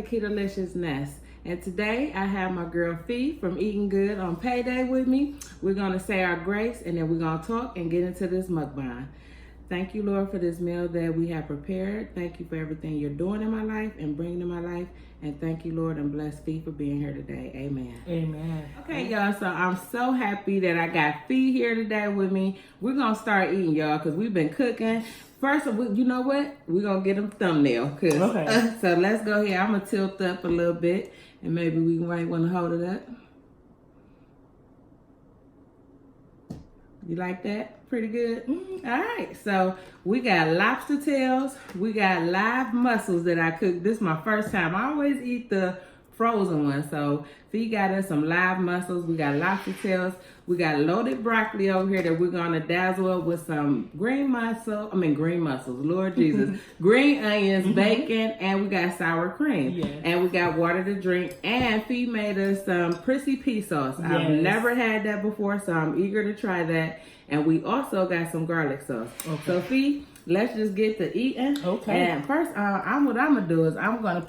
Ketolicious Ness. And today I have my girl Fee from Eating Good on PayDay with me. We're going to say our grace and then we're going to talk and get into this mukbang. Thank you, Lord, for this meal that we have prepared. Thank you for everything you're doing in my life and bringing in my life. And thank you, Lord, and bless Fee for being here today. Amen. Amen. Okay, y'all, so I'm so happy that I got Fee here today with me. We're going to start eating, y'all, because we've been cooking. First, you know what? We're going to get them thumbnail. Okay. So let's go here. I'm going to tilt up a little bit, and maybe we might want to hold it up. You like that? Pretty good? Mm-hmm. All right, so we got lobster tails. We got live mussels that I cooked. This is my first time. I always eat the frozen one. So Fee got us some live mussels. We got lobster tails. We got loaded broccoli over here that we're gonna dazzle up with some green mussels, Lord Jesus. Green onions, bacon, and we got sour cream. Yes. And we got water to drink. And Fee made us some prissy pea sauce. Yes. I've never had that before, so I'm eager to try that. And we also got some garlic sauce. Okay. So Fee, let's just get to eating. Okay. And first, what I'm gonna do is I'm gonna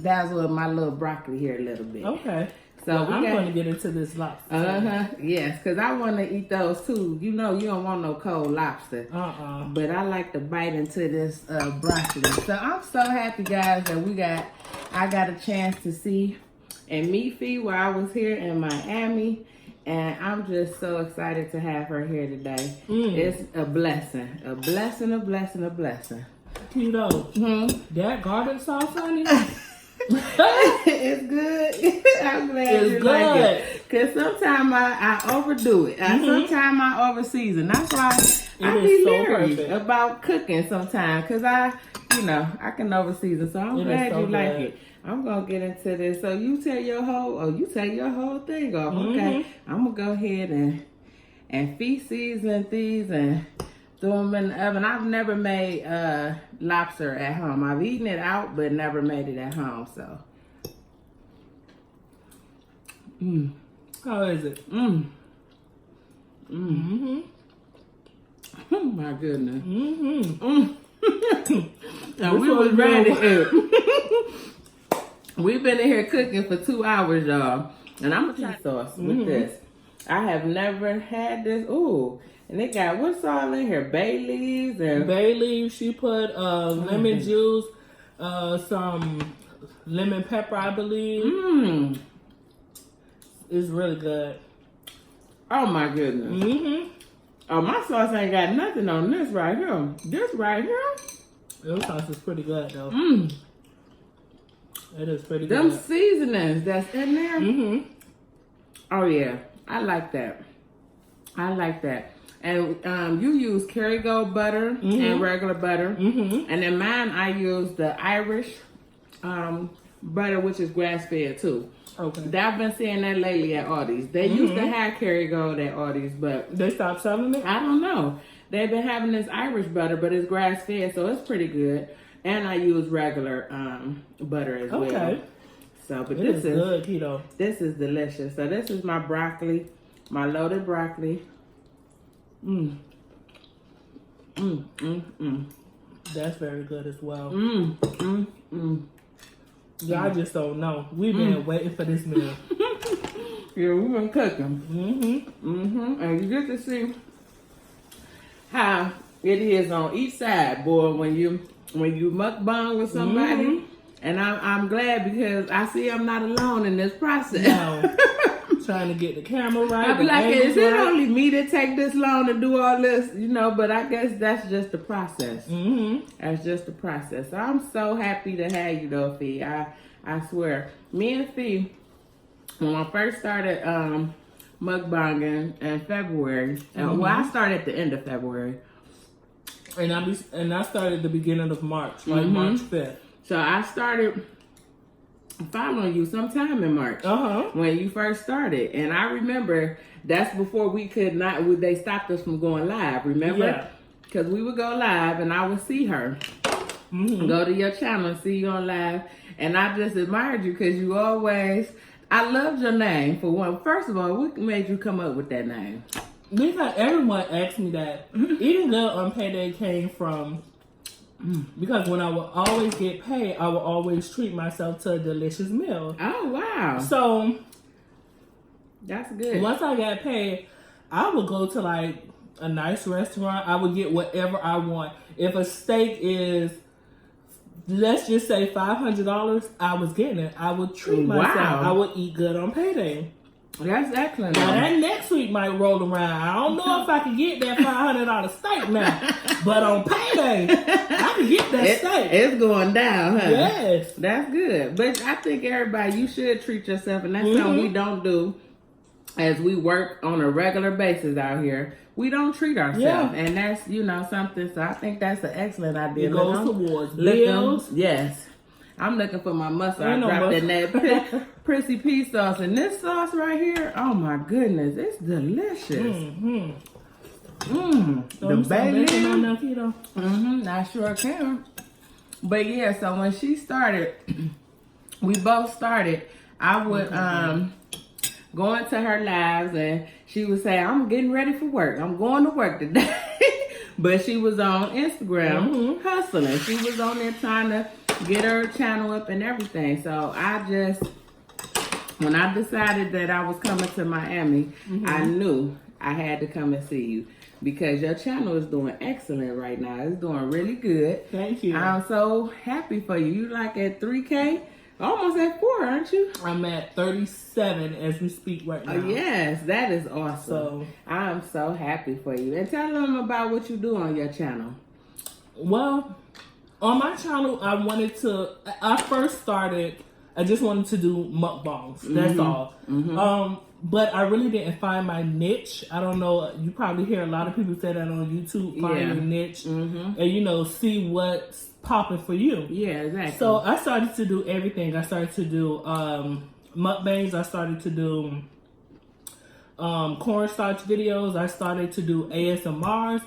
dazzle up my little broccoli here a little bit. Okay. So I'm gonna get into this lobster. Yes, because I want to eat those too. You know, you don't want no cold lobster. But I like to bite into this broccoli. So I'm so happy, guys, that I got a chance to see and meet Fee while I was here in Miami. And I'm just so excited to have her here today. It's a blessing. A blessing, a blessing, a blessing. Keto, that garlic sauce on it? It's good. I'm glad you like it. Because sometimes I overdo it. Sometimes I overseason. That's why I be leery about cooking sometimes. Because I can overseason. So I'm glad you like it. I'm going to get into this. So you tell your whole thing off. Okay. I'm going to go ahead and Fee season these and throw them in the oven. I've never made lobster at home. I've eaten it out, but never made it at home. So, How is it? Oh my goodness. And we was ready. We've been in here cooking for 2 hours, y'all. And I'm gonna try sauce with this. I have never had this. Ooh. And they got, what's all in here? Bay leaves and... Bay leaves. She put lemon juice, some lemon pepper, I believe. It's really good. Oh, my goodness. Oh, my sauce ain't got nothing on this right here. This right here? This sauce is pretty good, though. It is pretty good. Them seasonings that's in there? Oh, yeah. I like that. I like that. And you use Kerrygold butter and regular butter. And then mine, I use the Irish butter, which is grass-fed too. Okay. I've been seeing that lately at Aldi's. They used to have Kerrygold at Aldi's, but... They stopped selling it? I don't know. They've been having this Irish butter, but it's grass-fed, so it's pretty good. And I use regular butter as well. Okay. So, but this is good, keto. This is delicious. So this is my broccoli, my loaded broccoli. That's very good as well. Y'all just don't know. We've been waiting for this meal. Yeah, we've been cooking. And you get to see how it is on each side, boy, when you mukbang with somebody. And I'm glad because I see I'm not alone in this process. No. Trying to get the camera right. I be like, is it only me that take this long to do all this? But I guess that's just the process. That's just the process. So I'm so happy to have you though, Fee. I swear. Me and Fee, when I first started mukbanging in February, well, I started at the end of February. And I started at the beginning of March, like March 5th. So I started following you sometime in March when you first started. And I remember that's before they stopped us from going live, remember? Yeah. Because we would go live and I would see her. Go to your channel and see you on live. And I just admired you because you always, I loved your name for one. First of all, what made you come up with that name? Because everyone asked me that. Eating Good on PayDay came from Because when I would always get paid, I would always treat myself to a delicious meal. Oh, wow. So that's good. Once I got paid, I would go to like a nice restaurant. I would get whatever I want. If a steak is, let's just say $500, I was getting it. I would treat myself. I would eat good on payday. That's excellent. Now that next week might roll around. I don't know if I can get that $500 steak now, but on payday, I can get that steak. It's going down, huh? Yes, that's good. But I think everybody, you should treat yourself, and that's something we don't do. As we work on a regular basis out here, we don't treat ourselves, and that's something. So I think that's an excellent idea. It goes towards bills. Yes. I'm looking for my Mussel. I dropped in that Prissy Pea sauce. And this sauce right here, oh my goodness, it's delicious. The baby. I sure can. But yeah, so when she started, we both started, I would go into her lives and she would say, I'm getting ready for work. I'm going to work today. But she was on Instagram hustling. She was on there trying to get her channel up and everything. So when I decided that I was coming to Miami, I knew I had to come and see you because your channel is doing excellent right now. It's doing really good. Thank you. I'm so happy for you. You like at 3K? Almost at 4, aren't you? I'm at 37 as we speak right now. Yes, that is awesome. So I'm so happy for you. And tell them about what you do on your channel. Well, on my channel, I first started, I just wanted to do mukbangs. That's all. But I really didn't find my niche. I don't know. You probably hear a lot of people say that on YouTube, find your niche and, see what's popping for you. Yeah, exactly. So I started to do everything. I started to do mukbangs. I started to do cornstarch videos. I started to do ASMRs.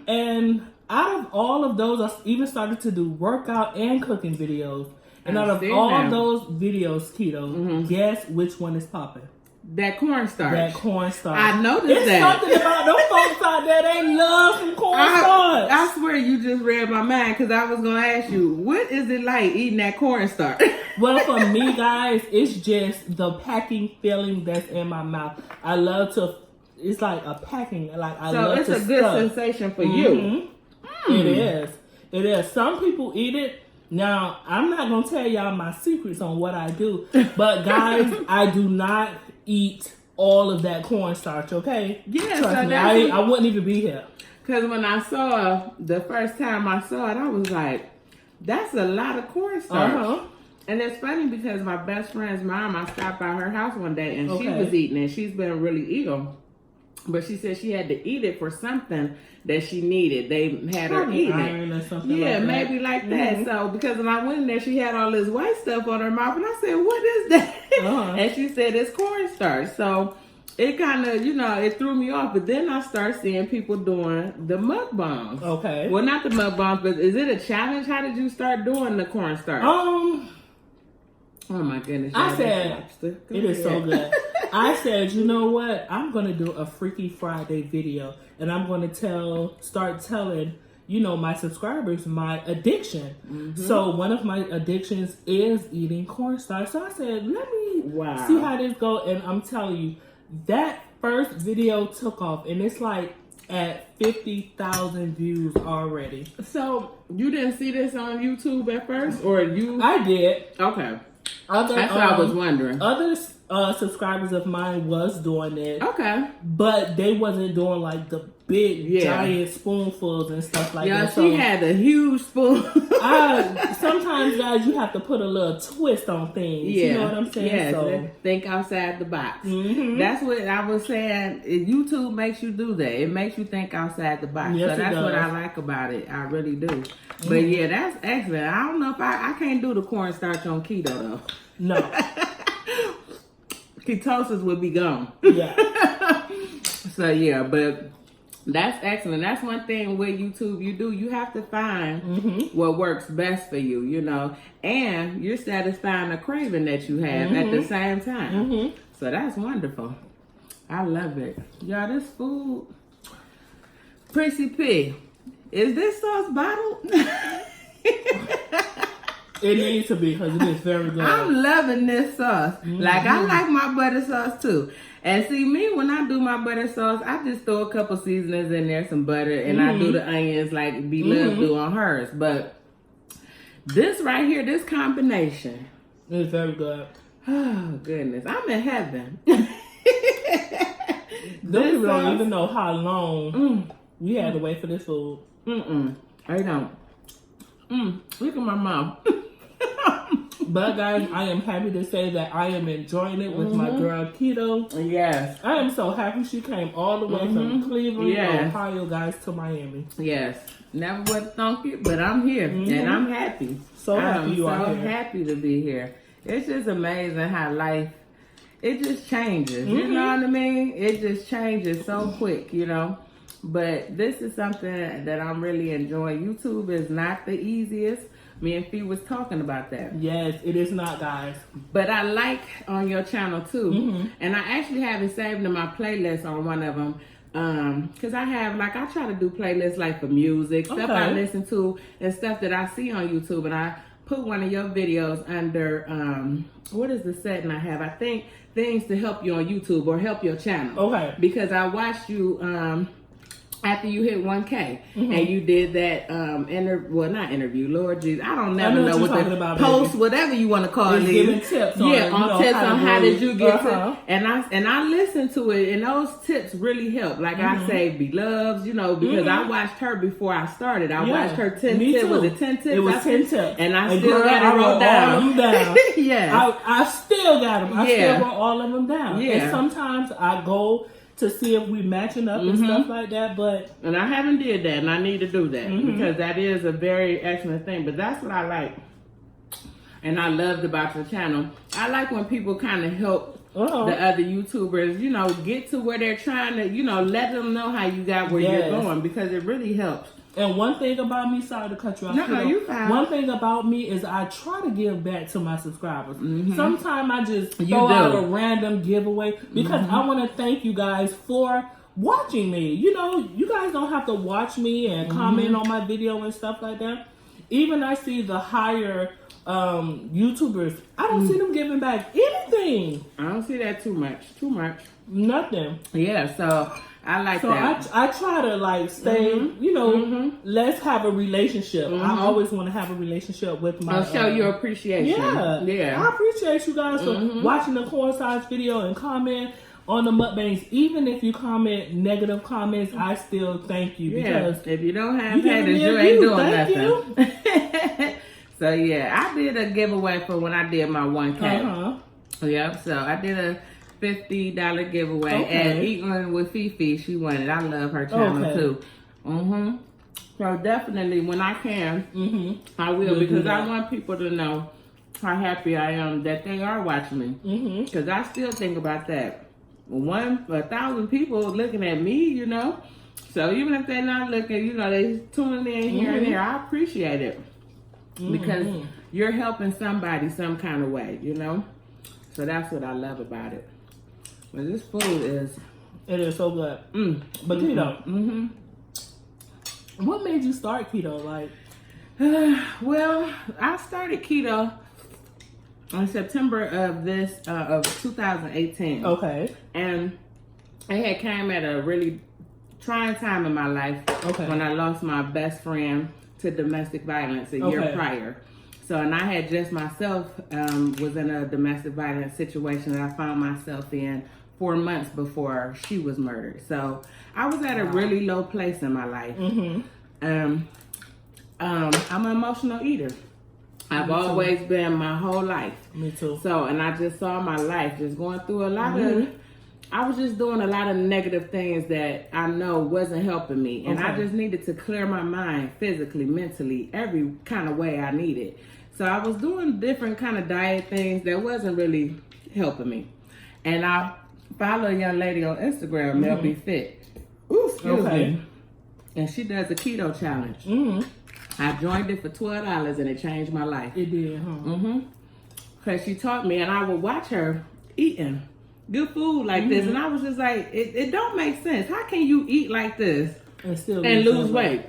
And out of all of those, I even started to do workout and cooking videos. And out of all those videos, Keto, guess which one is popping? That cornstarch. That cornstarch. I noticed it's something about those folks out there, they love some cornstarch. I swear you just read my mind because I was going to ask you, what is it like eating that cornstarch? Well, for me, guys, it's just the packing feeling that's in my mouth. I love to, it's like a packing, like I love to So it's a good sensation for you. It is. It is. Some people eat it. Now, I'm not going to tell y'all my secrets on what I do, but guys, I do not eat all of that cornstarch, okay? Yeah, trust me, I wouldn't even be here. Because when I saw the first time I saw it, I was like, that's a lot of cornstarch. And it's funny because my best friend's mom, I stopped by her house one day and she was eating it. She's been really eating. But she said she had to eat it for something that she needed. They had her eating it. Or something maybe like that. So because when I went in there, she had all this white stuff on her mouth. And I said, what is that? And she said, it's cornstarch. So it kind of, it threw me off. But then I started seeing people doing the mukbangs. Okay. Well, not the mukbangs, but is it a challenge? How did you start doing the cornstarch? Oh my goodness. I said, it is so good. I said, you know what? I'm going to do a Freaky Friday video. And I'm going to start telling, my subscribers my addiction. So one of my addictions is eating cornstarch. So I said, let me see how this goes. And I'm telling you, that first video took off. And it's like at 50,000 views already. So you didn't see this on YouTube at first? Or you? I did. Okay. That's what I was wondering. Other subscribers of mine was doing it. Okay. But they wasn't doing like the big giant spoonfuls and stuff like that. Yeah, she had a huge spoon. Sometimes, guys, you have to put a little twist on things. You know what I'm saying? Yeah, so think outside the box. That's what I was saying. YouTube makes you do that. It makes you think outside the box. Yes, so that's what I like about it. I really do. But yeah, that's excellent. I don't know if I can't do the cornstarch on keto though. No. Ketosis would be gone. Yeah. So yeah, but that's excellent. That's one thing with YouTube you have to find what works best for you, and you're satisfying the craving that you have at the same time. So that's wonderful. I love it. Y'all, this food, Prissy P, Is this sauce bottled? It needs to be because it is very good. I'm loving this sauce. Like, I like my butter sauce too. And see, me, when I do my butter sauce, I just throw a couple seasonings in there, some butter, and I do the onions like B-Love do on hers. But this right here, this combination. It's very good. Oh, goodness. I'm in heaven. Don't even know how long we had to wait for this food. I don't. Look at my mouth. But guys, I am happy to say that I am enjoying it with my girl Keto. Yes. I am so happy she came all the way from Cleveland, Ohio, guys, to Miami. Yes. Never would have thunk it, but I'm here. And I'm happy. So happy you are here. I'm so happy to be here. It's just amazing how life, it just changes. You know what I mean? It just changes so quick, you know. But this is something that I'm really enjoying. YouTube is not the easiest. Me and Fee was talking about that. Yes, it is not, guys. But I like on your channel too. And I actually have it saved in my playlist on one of them. Because I have, like, I try to do playlists like for music, stuff I listen to, and stuff that I see on YouTube. And I put one of your videos under, what is the setting I have? I think things to help you on YouTube or help your channel. Okay. Because I watched you, after you hit 1K, and you did that, not interview, Lord Jesus, I don't never know what the about, post, baby. Whatever you want to call it. Giving tips on, tips on how did you get to, and I listened to it, and those tips really help. Like I say, Beloveds, you know, because I watched her before I started. I watched her 10 tips. Was it 10 tips? It was 10 tips. And I still got it wrote down. All of them down. Yeah. I still got them. I still wrote all of them down. Yeah. And sometimes I go to see if we matching up and stuff like that, and I haven't did that, and I need to do that because that is a very excellent thing. But that's what I like, and I loved about your channel. I like when people kind of help the other YouTubers, you know, get to where they're trying to, you know, let them know how you got where you're going, because it really helps. And one thing about me, sorry to cut you off. No, you fine. One thing about me is I try to give back to my subscribers. Sometimes I just throw out a random giveaway because I want to thank you guys for watching me. You know, you guys don't have to watch me and comment on my video and stuff like that. Even I see the higher YouTubers, I don't see them giving back anything. I don't see that too much. Nothing. Yeah, so I like that. I try to like stay, you know, let's have a relationship. I always want to have a relationship with my... I'll show your appreciation. Yeah. I appreciate you guys for watching the corn size video and comment on the mukbangs. Even if you comment negative comments, I still thank you. Because if you don't have haters, you ain't doing nothing. So yeah, I did a giveaway for when I did my 1K. Yep, so I did a $50 giveaway, and eating with Fifi, she won it. I love her channel too. So definitely, when I can, I will, because I want people to know how happy I am that they are watching me. Because I still think about that. 1,000 people looking at me, you know. So even if they're not looking, you know, they tuning in here and there. I appreciate it because you're helping somebody some kind of way, you know. So that's what I love about it. But this food is... It is so good. But keto. What made you start keto? Like, well, I started keto in September of 2018. Okay. And it had came at a really trying time in my life. Okay. When I lost my best friend to domestic violence a year prior. So, and I had just myself was in a domestic violence situation that I found myself in 4 months before she was murdered. So I was at a really low place in my life. I'm an emotional eater. I've always been my whole life. Me too. So, and I just saw my life just going through a lot of, I was just doing a lot of negative things that I know wasn't helping me. And I just needed to clear my mind physically, mentally, every kind of way I needed. So I was doing different kind of diet things that wasn't really helping me. And I follow a young lady on Instagram, Mel Be Fit. Ooh, excuse me. And she does a keto challenge. I joined it for $12 and it changed my life. It did, huh? Because she taught me, and I would watch her eating good food like this, and I was just like, it don't make sense. How can you eat like this and lose weight?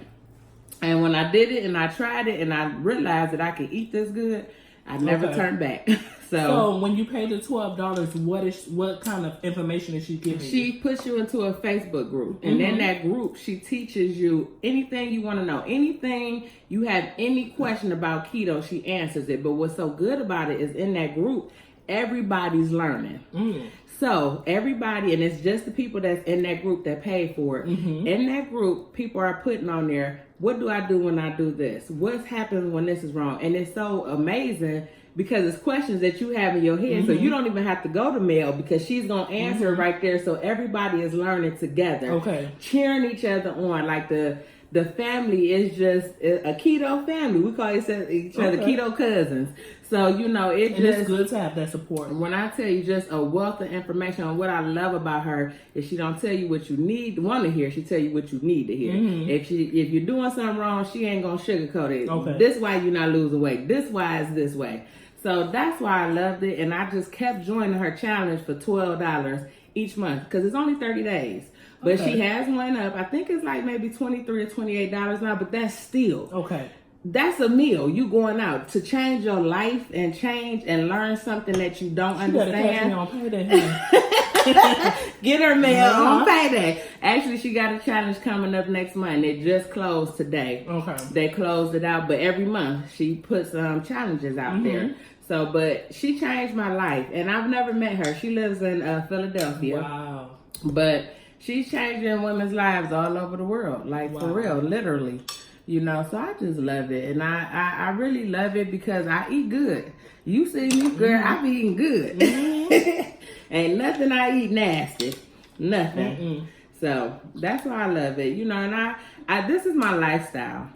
And when I did it and I tried it and I realized that I could eat this good, I never turned back. So when you pay the $12, what kind of information is she giving you? She puts you into a Facebook group. And in that group, she teaches you anything you want to know. Anything you have any question about keto, she answers it. But what's so good about it is in that group, everybody's learning. So everybody, and it's just the people that's in that group that pay for it. In that group, people are putting on there, what do I do when I do this? What happens when this is wrong? And it's so amazing because it's questions that you have in your head. So you don't even have to go to Mel because she's going to answer right there. So everybody is learning together. Cheering each other on. Like the family is just a keto family. We call each other keto cousins. So, you know, it's good to have that support. When I tell you just a wealth of information on what I love about her is she don't tell you what you want to hear. She tell you what you need to hear. If you're doing something wrong, she ain't going to sugarcoat it. This why you're not losing weight. This why is this way. So that's why I loved it. And I just kept joining her challenge for $12 each month because it's only 30 days. But she has went up. I think it's like maybe $23 or $28 now, but that's still. That's a meal. You going out to change your life and change and learn something that you don't understand. On PayDay. Get her mail on PayDay. Actually, she got a challenge coming up next month. It just closed today. They closed it out, but every month she puts challenges out there. So, but she changed my life, and I've never met her. She lives in Philadelphia. Wow. But she's changing women's lives all over the world, like for real, literally. You know, so I just love it. And I really love it because I eat good. You see me, girl, I be eating good. Ain't nothing I eat nasty. Nothing. So that's why I love it. You know, and I this is my lifestyle.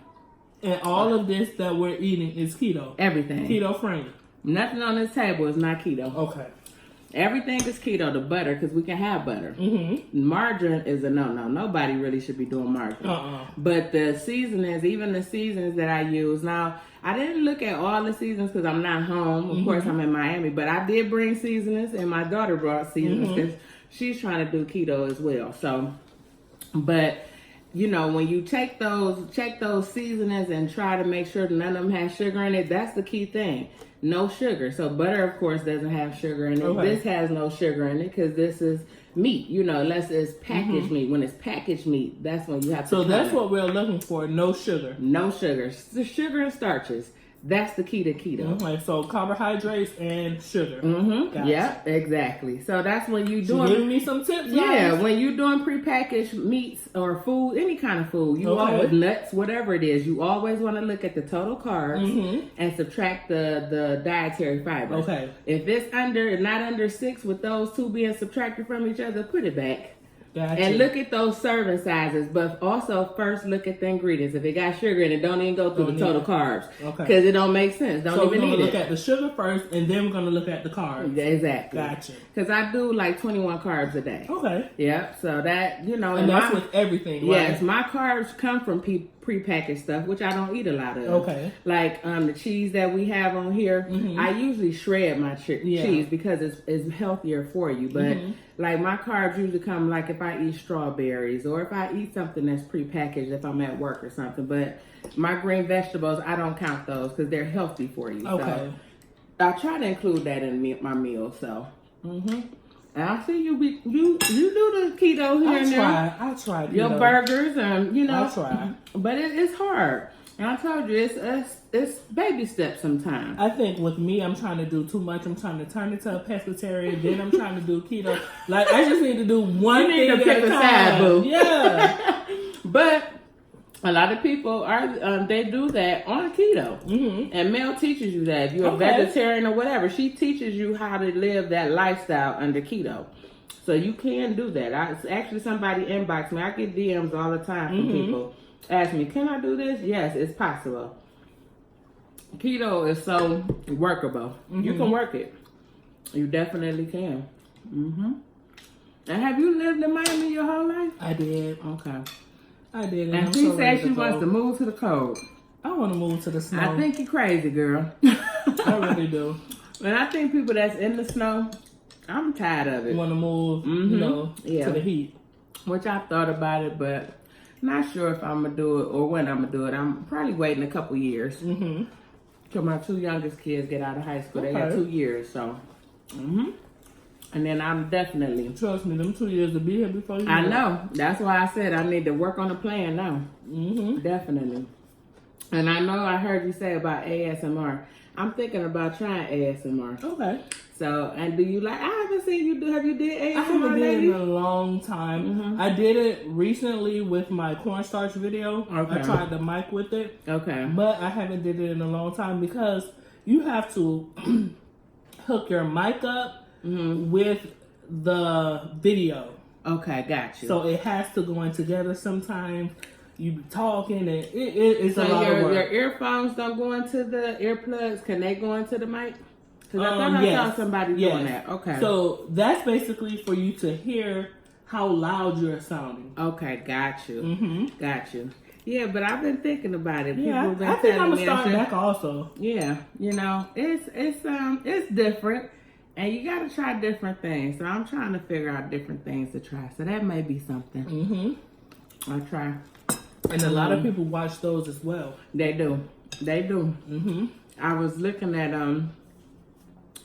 And all of this that we're eating is keto. Everything. Keto friendly. Nothing on this table is not keto. Everything is keto. The butter, because we can have butter. Margarine is a no-no. Nobody really should be doing margarine. But the seasonings, even the seasonings that I use. Now, I didn't look at all the seasonings because I'm not home. Of course, I'm in Miami. But I did bring seasonings, and my daughter brought seasonings because she's trying to do keto as well. So, but, you know, when you check those seasonings and try to make sure that none of them have sugar in it, that's the key thing. No sugar. So butter, of course, doesn't have sugar in it. This has no sugar in it because this is meat, you know, unless it's packaged meat. When it's packaged meat, that's when you have to. So that's what we're looking for. No sugar. No sugar. The sugar and starches. That's the key to keto. So carbohydrates and sugar. Gotcha. Yep, exactly. So that's when you doing. Giving me some tips. Yeah, when you're doing prepackaged meats or food, any kind of food, you always nuts, whatever it is, you always want to look at the total carbs and subtract the dietary fiber. If it's not under 6 with those two being subtracted from each other, put it back. And look at those serving sizes, but also first look at the ingredients. If it got sugar in it, don't even go through the total carbs because it don't make sense. Don't even we're going to look at the sugar first, and then we're going to look at the carbs. Exactly. Gotcha. Because I do like 21 carbs a day. Yep. So that, you know. And that's with everything, right? Yes. My carbs come from prepackaged stuff, which I don't eat a lot of. Like the cheese that we have on here, I usually shred my cheese because it's healthier for you. But like my carbs usually come like if I eat strawberries or if I eat something that's prepackaged if I'm at work or something. But my green vegetables, I don't count those because they're healthy for you. So I try to include that in my meal. So. And I see you do the keto here and there. I try your burgers and you know. I try, but it's hard. And I told you it's baby steps sometimes. I think with me, I'm trying to do too much. I'm trying to turn into a pescatarian. Then I'm trying to do keto. Like I just need to do one thing at a time. Boo. Yeah. But a lot of people they do that on keto. And Mel teaches you that. If you're a vegetarian or whatever, she teaches you how to live that lifestyle under keto. So you can do that. Actually, somebody inboxed me. I get DMs all the time from people. Ask me, can I do this? Yes, it's possible. Keto is so workable. You can work it. You definitely can. And have you lived in Miami your whole life? I did. Okay. I did. And she said she wants to move to the cold. I want to move to the snow. I think you're crazy, girl. I really do. And I think people that's in the snow, I'm tired of it. Want to move, you know, to the heat. Which I thought about it, but Not sure if I'm gonna do it or when I'm gonna do it. I'm probably waiting a couple years. Till my 2 youngest kids get out of high school. They got 2 years, so. And then I'm definitely. Trust me, them 2 years to be here before you. I know. That's why I said I need to work on a plan now. Definitely. And I know I heard you say about ASMR. I'm thinking about trying ASMR. Okay. So, and do you like? I haven't seen you do. Have you did ASMR? I haven't did lately? it in a long time. I did it recently with my cornstarch video. Okay. I tried the mic with it. Okay. But I haven't did it in a long time because you have to hook your mic up with the video. Okay, got you. So it has to go in together sometimes. You be talking and it's a lot of work. Your earphones don't go into the earplugs. Can they go into the mic? Because I thought I saw somebody doing that. Okay. So that's basically for you to hear how loud you're sounding. Okay, got you. Got you. Yeah, but I've been thinking about it. Yeah, People been I think I'm telling gonna me start back also. Yeah, you know, it's different, and you got to try different things. So I'm trying to figure out different things to try. So that may be something. I'll try. And a lot of people watch those as well. They do. They do. I was looking at a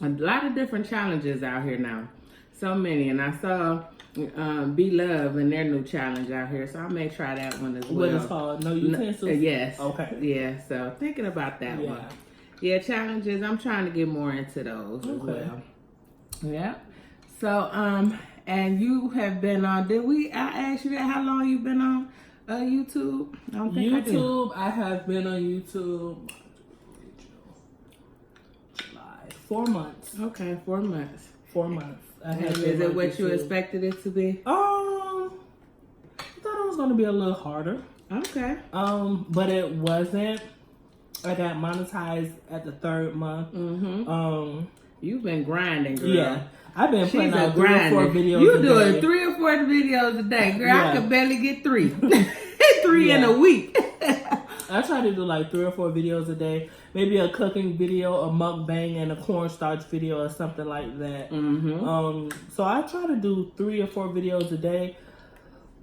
lot of different challenges out here now. So many, and I saw Be Love and their new challenge out here, so I may try that one as well. What it's called? No utensils? Yes. Okay. Yeah, so thinking about that one. Yeah, challenges, I'm trying to get more into those as well. Yeah. So, and you have been on, I asked you that, how long you been on YouTube? I don't think YouTube, I have been on YouTube July, 4 months. Okay, 4 months. 4 months. Is it what you expected it to be? I thought it was gonna be a little harder. Okay. But it wasn't. I got monetized at the 3rd month. You've been grinding, girl. Yeah. I've been putting out 3 or 4 videos You a doing day. 3 or 4 videos a day, girl. I could barely get 3. 3 in a week. I try to do like 3 or 4 videos a day. Maybe a cooking video, a mukbang, and a cornstarch video or something like that. So I try to do 3 or 4 videos a day.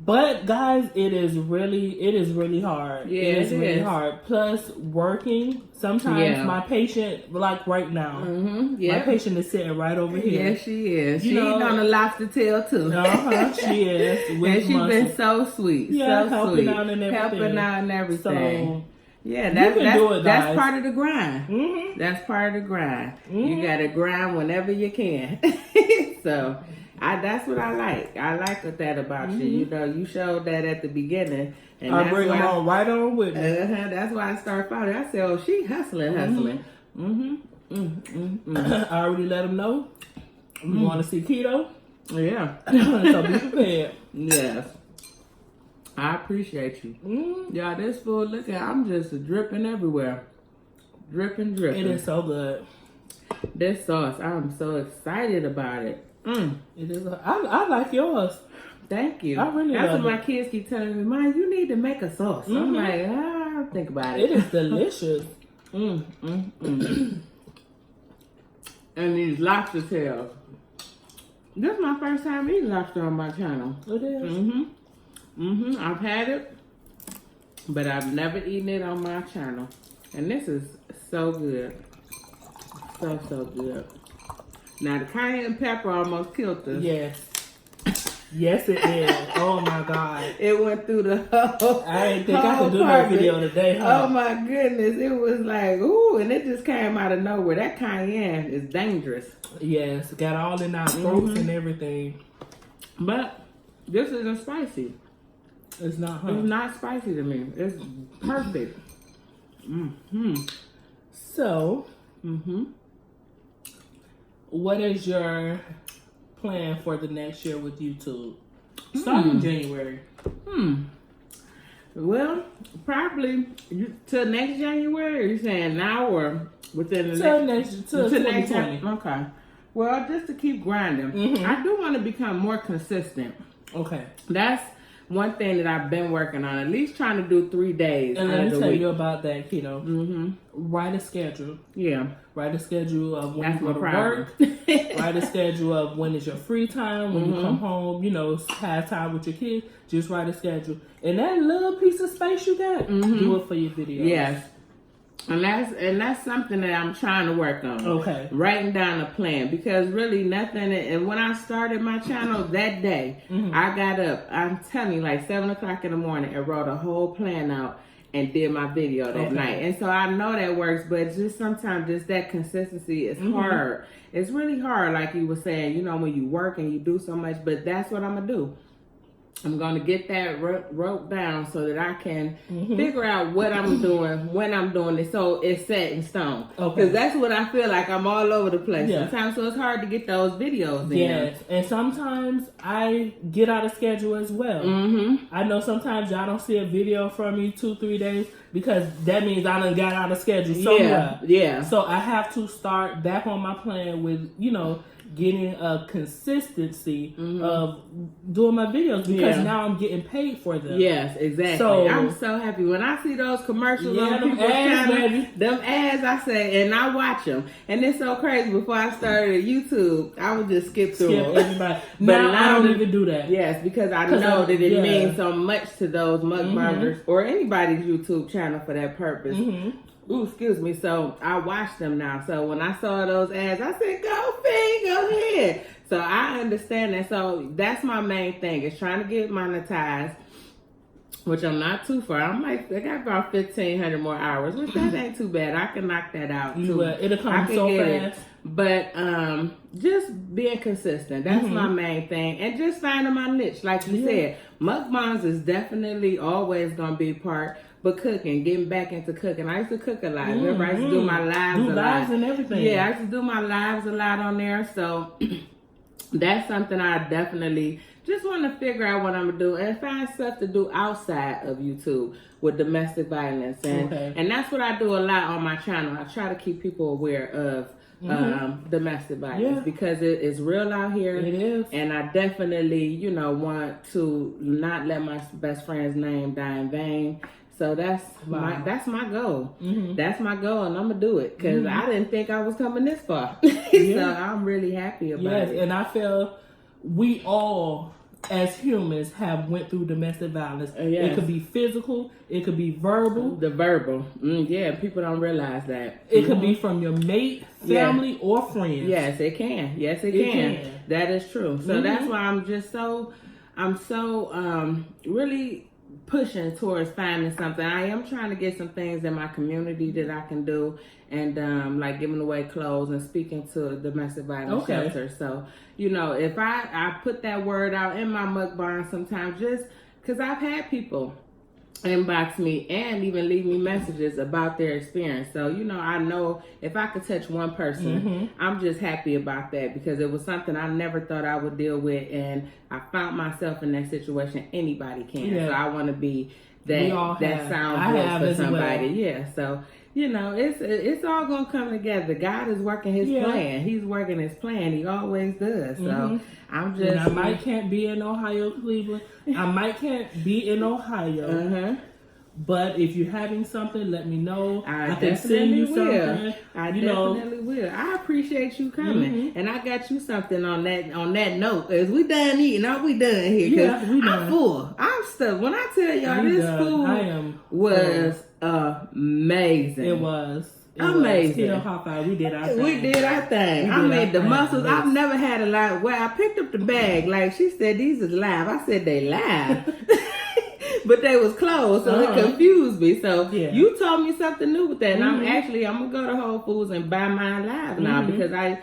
But guys, it is really hard. Yeah, it is really hard. Plus working. Sometimes my patient, like right now, my patient is sitting right over here. Yes, she is. You She's on the lobster tail too. She is. And she's been so sweet. Yeah, so helping sweet. out and everything. Helping out and everything. So yeah, that's that's part of the grind. That's part of the grind. You gotta grind whenever you can. So that's what I like. I like that about you. You know, you showed that at the beginning. And I bring them on right on with me. That's why I started following. I said, oh, she hustling. I already let them know. You want to see keto? Yeah. So be prepared. Yes. I appreciate you. Yeah, this food, look at, I'm just dripping everywhere. Dripping. It is so good. This sauce, I'm so excited about it. It is. I like yours. Thank you. I really That's love what my kids keep telling me, Mom, you need to make a sauce. I'm like, I'll think about it. It is delicious. And these lobster tails. This is my first time eating lobster on my channel. It is. I've had it, but I've never eaten it on my channel. And this is so good. So good. Now the cayenne pepper almost killed us. Yes. Yes, it is. Oh my God. It went through the whole. I didn't think I could do that video today, huh? Oh my goodness. It was like, ooh, and it just came out of nowhere. That cayenne is dangerous. Yes, got all in our throats and everything. But this isn't spicy. It's not, huh? It's not spicy to me. It's perfect. So, what is your plan for the next year with YouTube? Starting January. Well, probably till next January. Are you saying now or within the next 2020? Okay. Well, just to keep grinding, I do want to become more consistent. Okay. That's one thing that I've been working on, at least trying to do 3 days. And let me tell you about that, keto. Mm-hmm. Write a schedule. Yeah. Write a schedule of when That's you go to work. Write a schedule of when is your free time, when you come home, you know, have time with your kids. Just write a schedule. And that little piece of space you got, do it for your videos. Yes. And that's something that I'm trying to work on. Okay. Writing down a plan, because really nothing. And when I started my channel that day, I got up. I'm telling you, like 7 o'clock in the morning, and wrote a whole plan out and did my video that night. And so I know that works, but just sometimes just that consistency is hard. It's really hard, like you were saying. You know, when you work and you do so much, but that's what I'm gonna do. I'm going to get that wrote down so that I can figure out what I'm doing, when I'm doing it, so it's set in stone. Because that's what I feel like. I'm all over the place sometimes, so it's hard to get those videos in. Yes, and sometimes I get out of schedule as well. I know sometimes y'all don't see a video from me 2-3 days because that means I done got out of schedule somewhere. Yeah. So I have to start back on my plan with, you know, getting a consistency of doing my videos, because now I'm getting paid for them. Yes, exactly. So I'm so happy when I see those commercials on people's channel. Them ads, I say, and I watch them, and it's so crazy. Before I started YouTube, I would just skip through them. But now I don't even do that. Yes, because I know that it means so much to those mukbangers or anybody's YouTube channel for that purpose. Ooh, excuse me. So I watch them now. So when I saw those ads, I said, go ahead. So I understand that. So that's my main thing, is trying to get monetized, which I'm not too far. I got about 1,500 more hours, which that ain't too bad. I can knock that out too. It'll come so fast. But just being consistent, that's my main thing. And just finding my niche. Like you said, mukbangs is definitely always going to be part. But cooking, getting back into cooking. I used to cook a lot. Remember, I used to do my lives a lot. And everything. Yeah, I used to do my lives a lot on there. So that's something I definitely just want to figure out what I'm going to do and find stuff to do outside of YouTube with domestic violence. And that's what I do a lot on my channel. I try to keep people aware of domestic violence because it is real out here. It is. And I definitely, you know, want to not let my best friend's name die in vain. So that's my goal. That's my goal, and I'm gonna do it because I didn't think I was coming this far. So I'm really happy about it. Yes, and I feel we all, as humans, have went through domestic violence. It could be physical, it could be verbal. The verbal, people don't realize that. It could be from your mate, family, or friends. Yes, it can. Yes, it can. That is true. So that's why I'm so really pushing towards finding something. I am trying to get some things in my community that I can do, and like giving away clothes and speaking to domestic violence shelters. So, you know, if I put that word out in my mukbang sometimes, just because I've had people inbox me and even leave me messages about their experience. So, you know, I know if I could touch one person, I'm just happy about that, because it was something I never thought I would deal with, and I found myself in that situation. Anybody can. So I want to be that sound voice for somebody. So, you know, it's all gonna come together. God is working His plan. He's working His plan. He always does. So I'm just. And I might can't be in Ohio, Cleveland. I might can't be in Ohio. But if you're having something, let me know. I can send you something. I definitely will. I appreciate you coming, and I got you something on that note. Cause we done eating, are we done here? Cause I'm full. I'm stuffed. When I tell y'all this food was amazing. It was. Amazing. We did our thing. We did our thing. I made the mussels. I've never had a lot. Well, I picked up the bag. Like she said, these is live. I said they live. But they was closed, so it confused me. So you told me something new with that. And I'm gonna go to Whole Foods and buy mine live now, because I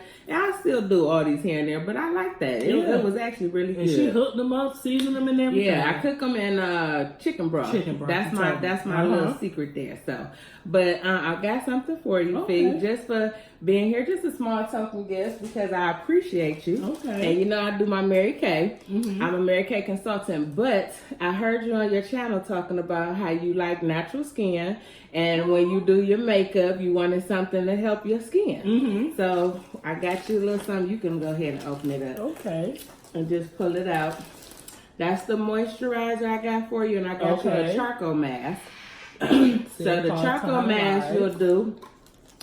still do all these here and there, but I like that. It was actually really good. And she hooked them up, seasoned them and everything. Yeah, I cook them in chicken broth. That's my little secret there. So, but I got something for you, Fee, just for being here. Just a small token gift, because I appreciate you. And you know I do my Mary Kay. I'm a Mary Kay consultant, but I heard you on your channel talking about how you like natural skin, and when you do your makeup, you wanted something to help your skin. So I got you a little something. You can go ahead and open it up. And just pull it out. that's the moisturizer I got for you, and I got you a charcoal mask. So the charcoal mask you'll do,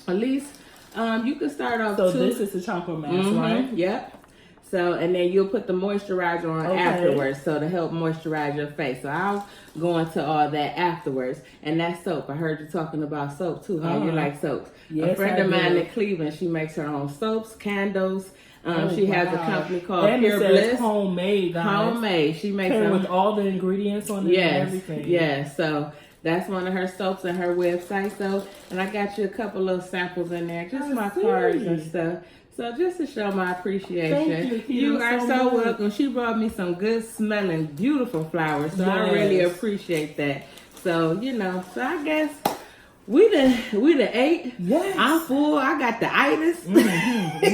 at least, you can start off. So this is the charcoal mask, right? Yep. So, and then you'll put the moisturizer on afterwards, so to help moisturize your face. So I'll go into all that afterwards. And that soap, I heard you talking about soap too. How you like soaps? Yes, a friend of mine in Cleveland, she makes her own soaps, candles. She has a company called Pure Bliss. Homemade, guys. Homemade. She makes them with all the ingredients on it and everything. Yes. So that's one of her soaps on her website. So, and I got you a couple little samples in there, just my cards and stuff. So just to show my appreciation. Thank you. You are so welcome. She brought me some good smelling, beautiful flowers. So I really appreciate that. So, you know, so I guess we done ate. Yes. I'm full. I got the itis. You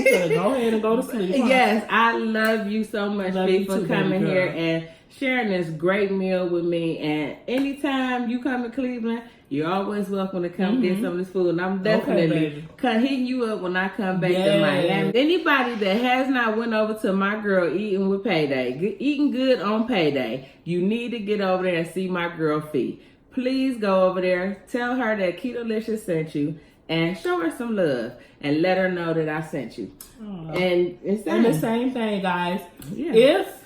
better go ahead and go to sleep. Huh? Yes, I love you so much, B, for coming here and sharing this great meal with me. And anytime you come to Cleveland, you're always welcome to come get some of this food. And I'm definitely hitting you up when I come back to Miami. Anybody that has not went over to my girl Eating with PayDay, Eating Good on PayDay, you need to get over there and see my girl Fee. Please go over there, tell her that Ketolicious sent you, and show her some love, and let her know that I sent you. And it's the same thing, guys. Yeah. If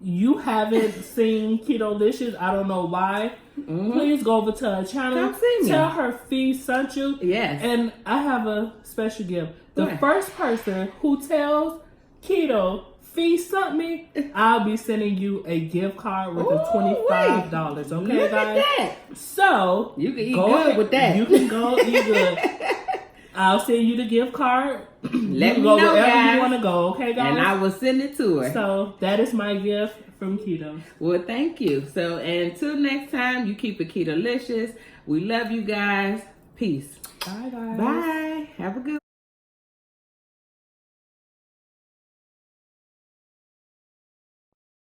you haven't seen Ketolicious, I don't know why. Please go over to her channel. Come see me. Tell her Fee sent you. Yes. And I have a special gift. The first person who tells Keto Fee sent me, I'll be sending you a gift card with a $25. Okay, look guys? At that. So you can eat good with that. You can go eat good. I'll send you the gift card. Let me go know, wherever guys. you want to go, okay, guys? And I will send it to her. So that is my gift from Keto. Well, thank you. So until next time, you keep it Ketolicious. We love you guys. Peace. Bye, guys. Bye. Have a good